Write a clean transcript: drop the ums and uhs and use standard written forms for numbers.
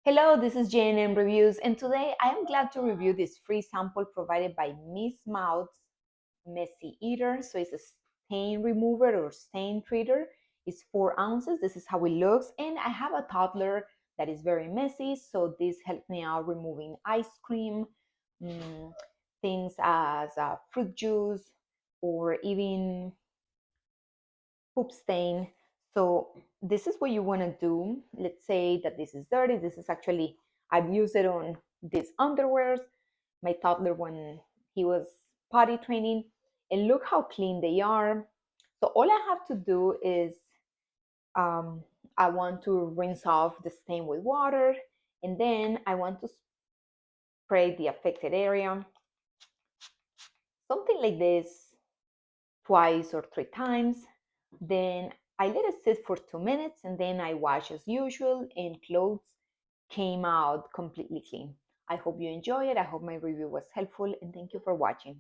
Hello, this is JNM Reviews, and today I am glad to review this free sample provided by Miss Mouth's Messy Eater. So it's a stain remover or stain treater. It's 4 ounces. This is how it looks, and I have a toddler that is very messy, so this helps me out removing ice cream, mm, things as fruit juice, or even poop stain. So this is what you want to do. Let's say that this is dirty. This is actually, I've used it on these underwears, my toddler when he was potty training, and look how clean they are. So all I have to do is um, I want to rinse off the stain with water, and then I want to spray the affected area, something like this, twice or 3 times. Then I let it sit for 2 minutes and then I wash as usual, and clothes came out completely clean. I hope you enjoy it. I hope my review was helpful, and thank you for watching.